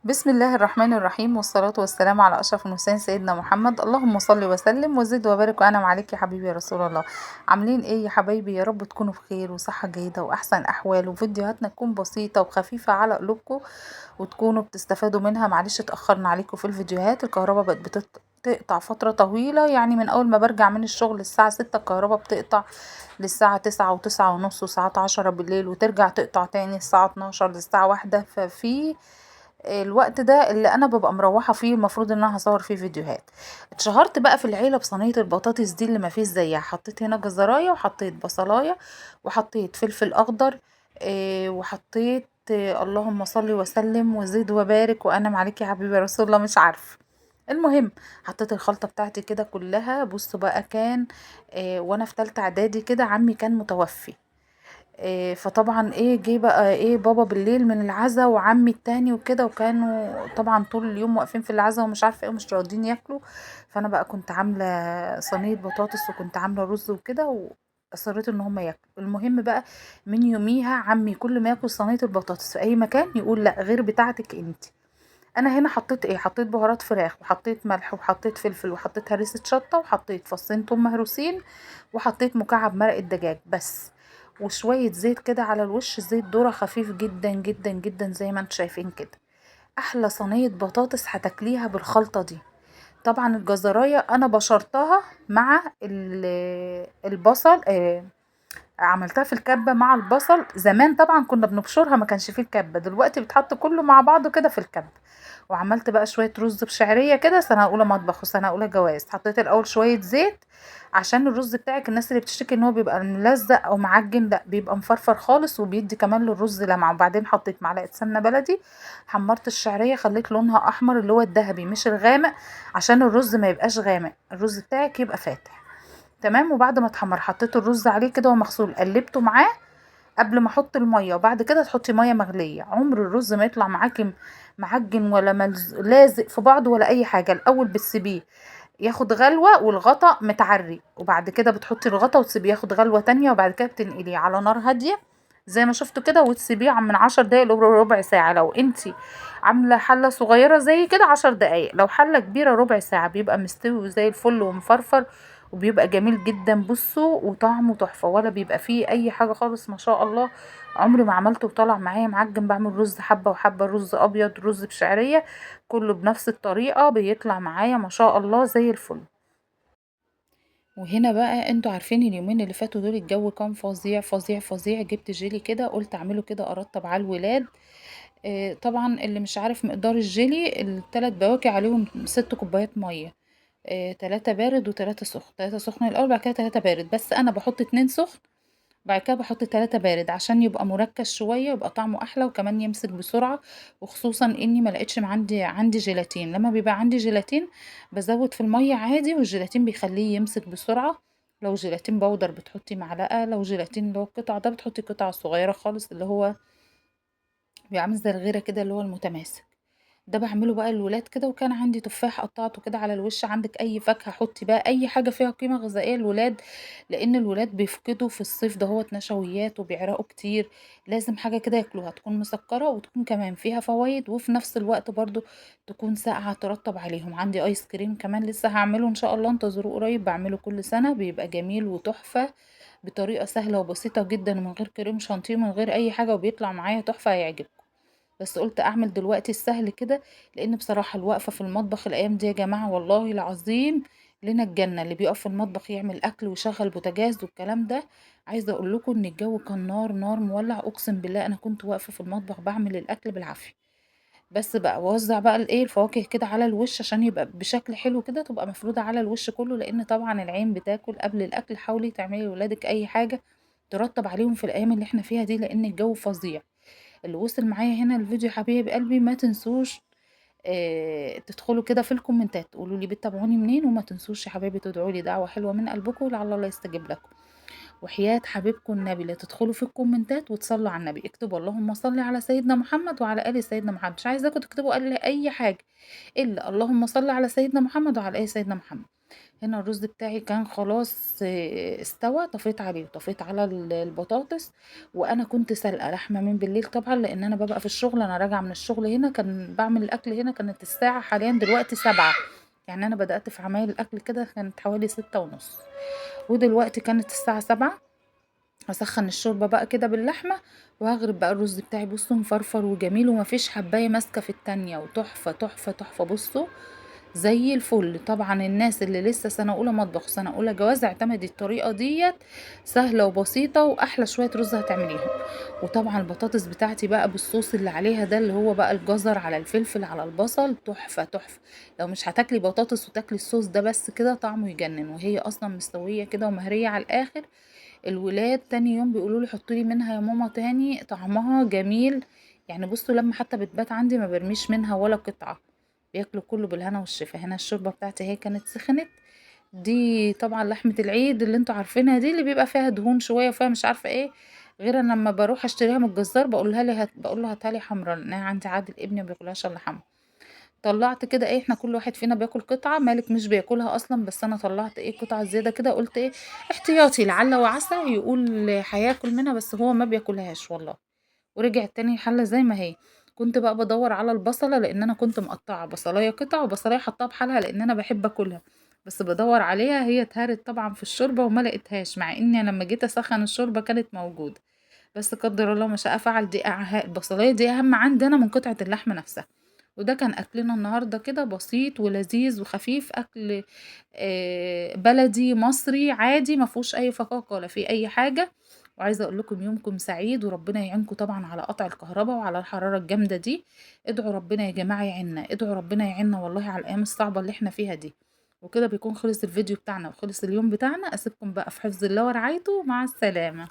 بسم الله الرحمن الرحيم، والصلاة والسلام على أشرف المرسلين سيدنا محمد. اللهم صل وسلم وزد وبارك وأنعم عليك يا حبيبي يا رسول الله. عاملين ايه يا حبايبي؟ يا رب تكونوا بخير وصحة جيدة وأحسن أحوال، وفيديوهاتنا تكون بسيطة وخفيفة على قلوبكم وتكونوا بتستفادوا منها. معلش اتأخرنا عليكم في الفيديوهات، الكهرباء بقت بتقطع فترة طويلة، يعني من أول ما برجع من الشغل الساعة 6 الكهرباء بتقطع للساعة 9 و9:30 وساعات 10 بالليل، وترجع تقطع تاني الساعة 12 للساعة 1. ففي الوقت ده اللي انا ببقى مروحة فيه المفروض ان انا هصور فيه فيديوهات. اتشهرت بقى في العيلة بصينية البطاطس دي اللي مفيش زيها. حطيت هنا جزراية، وحطيت بصلاية، وحطيت فلفل اخضر، وحطيت اللهم صل وسلم وزد وبارك وانعم عليك يا حبيبي يا رسول الله، مش عارف. المهم، حطيت الخلطة بتاعتي كده كلها. بصوا بقى، كان وانا في تالتة اعدادي كده عمي كان متوفي. فطبعا جه بقى بابا بالليل من العزا وعمي التاني وكده، وكانوا طبعا طول اليوم واقفين في العزا ومش عارفه ايه ومش راضيين ياكلوا. فانا بقى كنت عامله صينيه بطاطس وكنت عامله رز وكده، واصريت ان هم ياكلوا. المهم بقى، من يوميها عمي كل ما ياكل صينيه البطاطس في اي مكان يقول لا غير بتاعتك انت. انا هنا حطيت حطيت بهارات فراخ، وحطيت ملح، وحطيت فلفل، وحطيت هريسه شطه، وحطيت فصين توم مهروسين، وحطيت مكعب مرق الدجاج بس، وشويه زيت كده على الوش، زيت ذرة خفيف جدا جدا جدا زي ما انتم شايفين كده. احلى صينيه بطاطس هتاكليها بالخلطه دي. طبعا الجزرايه انا بشرتها مع البصل. عملتها في الكبة مع البصل. زمان طبعا كنا بنبشرها، ما كانش فيه الكبة، دلوقتي بتحط كله مع بعضه كده في الكبة. وعملت بقى شوية رز بشعرية كده، سنة أولى مطبخ وسنة أولى جواز. حطيت الأول شوية زيت عشان الرز بتاعك، الناس اللي بتشتكي ان هو بيبقى ملزق او معجن، لا بيبقى مفرفر خالص وبيدي كمان للرز لمعة. وبعدين حطيت معلقة سمنة بلدي، حمرت الشعرية خليت لونها أحمر اللي هو الذهبي مش الغامق، عشان الرز ما يبقاش غامق، الرز بتاعك يبقى فاتح. تمام. وبعد ما اتحمر حطيت الرز عليه كده ومغسول، قلبته معاه قبل ما احط الميه. وبعد كده تحطي ميه مغليه. عمر الرز ما يطلع معاكي معجن ولا لازق في بعض ولا اي حاجه. الاول بتسيبيه ياخد غلوه والغطا متعري، وبعد كده بتحطي الغطا وتسيبيه ياخد غلوه تانية، وبعد كده بتنقليه على نار هاديه زي ما شفتوا كده، وتسيبيه من 10 دقايق لربع ساعه. لو انتي عامله حله صغيره زي كده 10 دقايق، لو حله كبيره ربع ساعه، بيبقى مستوي زي الفل ومفرفر، وبيبقى جميل جدا. بصوا، وطعمه تحفة، ولا بيبقى فيه اي حاجة خالص، ما شاء الله. عمري ما عملته وطلع معايا معجن. بعمل رز حبة وحبة، رز ابيض، رز بشعرية، كله بنفس الطريقة، بيطلع معايا ما شاء الله زي الفل. وهنا بقى انتوا عارفين اليومين اللي فاتوا دول الجو كان فظيع فظيع فظيع. جبت جيلي كده، قلت اعمله كده ارطب على الولاد. طبعا اللي مش عارف مقدار الجيلي، الثلاث بواكي عليهم 6 كوبايات مية. 3 بارد و3 سخن. 3 سخن الاول، بعد كده 3 بارد، بس انا بحط 2 سخن، بعد كده بحط 3 بارد عشان يبقى مركز شوية، يبقى طعمه احلى وكمان يمسك بسرعة. وخصوصا اني ما لقيتش عندي جيلاتين. لما بيبقى عندي جيلاتين بزود في المية عادي، والجيلاتين بيخليه يمسك بسرعة. لو جيلاتين بودر بتحطي معلقة، لو جيلاتين اللي هو القطع ده بتحطي قطعة صغيرة خالص، اللي هو بيبقى عامل زي الغيرة كده اللي هو المتماسك. ده باعمله بقى للولاد كده. وكان عندي تفاح قطعته كده على الوش. عندك اي فاكهة حطي بقى اي حاجة فيها قيمة غذائية للولاد، لان الولاد بيفقدوا في الصيف ده هو نشويات وبيعرقوا كتير. لازم حاجة كده ياكلوها تكون مسكرة وتكون كمان فيها فوائد، وفي نفس الوقت برضو تكون ساقعة ترطب عليهم. عندي ايس كريم كمان لسه هعمله ان شاء الله، انتظروه قريب. بعمله كل سنة، بيبقى جميل وتحفة بطريقة سهلة وبسيطة جدا، ومن غير كريم شانتيه، من غير اي حاجة، وبيطلع معايا تحفة، هيعجبكم. بس قلت اعمل دلوقتي السهل كده، لان بصراحة الوقفة في المطبخ الايام دي يا جماعة والله العظيم لنا الجنة. اللي بيقف في المطبخ يعمل اكل ويشغل بوتاجاز والكلام ده، عايزة اقول لكم ان الجو كان نار نار مولع. اقسم بالله انا كنت واقفة في المطبخ بعمل الاكل بالعافية. بس بقى وزع بقى الفواكه كده على الوش عشان يبقى بشكل حلو كده، تبقى مفرودة على الوش كله، لان طبعا العين بتاكل قبل الاكل. حاولي تعملي لولادك اي حاجة ترطب عليهم في الايام اللي احنا فيها دي، لان الجو فظيع. اللي وصل معايا هنا الفيديو حبيب قلبي، ما تنسوش تدخلوا كده في الكومنتات قولوا لي بتتابعوني منين، وما تنسوش يا حبايبي تدعوا لي دعوة حلوة من قلبكم لعل الله يستجيب لكم. وحياة حبيبكم النبي لا تدخلوا في الكومنتات وتصلوا على النبي، اكتبوا اللهم صل على سيدنا محمد وعلى آل سيدنا محمد. مش عايزاكم تكتبوا اي حاجة الا اللهم صل على سيدنا محمد وعلى آل سيدنا محمد. هنا الرز بتاعي كان خلاص استوى، طفيت عليه وطفيت على البطاطس. وانا كنت سلقه لحمه من بالليل طبعا، لان انا ببقى في الشغل، انا راجعه من الشغل هنا كان بعمل الاكل هنا، كانت الساعه حاليا دلوقتي 7. يعني انا بدأت في عمايل الاكل كده كانت حوالي 6:30، ودلوقتي كانت الساعه 7. هسخن الشوربة بقى كده باللحمة، وهغرب بقى الرز بتاعي. بصوا مفرفر وجميل ومفيش حباية ماسكة في التانية، وتحفة تحفة تحفة. بصوا زي الفل. طبعا الناس اللي لسه سنة اولى مطبخ سنة اولى جواز اعتمدي الطريقة ديت، سهلة وبسيطة واحلى شوية رز هتعمليهم. وطبعا البطاطس بتاعتي بقى بالصوص اللي عليها ده، اللي هو بقى الجزر على الفلفل على البصل، تحفة تحفة. لو مش هتاكلي بطاطس وتاكلي الصوص ده بس كده طعمه يجنن، وهي اصلا مستوية كده ومهرية على الاخر. الولاد تاني يوم بيقولوا لي حطي لي منها يا ماما تاني، طعمها جميل. يعني بصوا لما حتى بتبات عندي ما برميش منها ولا قطعة، بياكلوا كله بالهنا والشفا. هنا الشوربة بتاعتي هي كانت سخنت. دي طبعا لحمة العيد اللي انتوا عارفينها دي، اللي بيبقى فيها دهون شوية وفيها مش عارفة ايه. غير انا لما بروح اشتريها من الجزار بقول له هاتها لي حمرا، لان انا عندي عادل ابني ما بياكلهاش الا حمرا. طلعت كده ايه، احنا كل واحد فينا بياكل قطعة، مالك مش بياكلها اصلا، بس انا طلعت ايه قطعة زيادة كده، قلت ايه احتياطي لعل وعسى يقول هياكل منها، بس هو ما بياكلهاش والله. ورجعت تاني الحلة زي ما هي. كنت بقى بدور على البصلة، لان انا كنت مقطعة بصلاية قطع وبصلاية حطها بحالها، لان انا بحب اكلها. بس بدور عليها، هي اتهرت طبعا في الشوربة وما لقيتهاش، مع اني لما جيت اسخن الشوربة كانت موجودة. بس قدر الله ما شاء فعل، دي البصلاية دي اهم عندنا من قطعة اللحمة نفسها. وده كان اكلنا النهارده كده، بسيط ولذيذ وخفيف، اكل بلدي مصري عادي، ما فيهوش اي فقاقه ولا فيه اي حاجه. وعايزه اقول لكم يومكم سعيد، وربنا يعينكم طبعا على قطع الكهرباء وعلى الحراره الجامده دي. ادعوا ربنا يا جماعه يعيننا، ادعوا ربنا يعيننا والله على الايام الصعبه اللي احنا فيها دي. وكده بيكون خلص الفيديو بتاعنا وخلص اليوم بتاعنا. اسيبكم بقى في حفظ الله ورعايته، مع السلامه.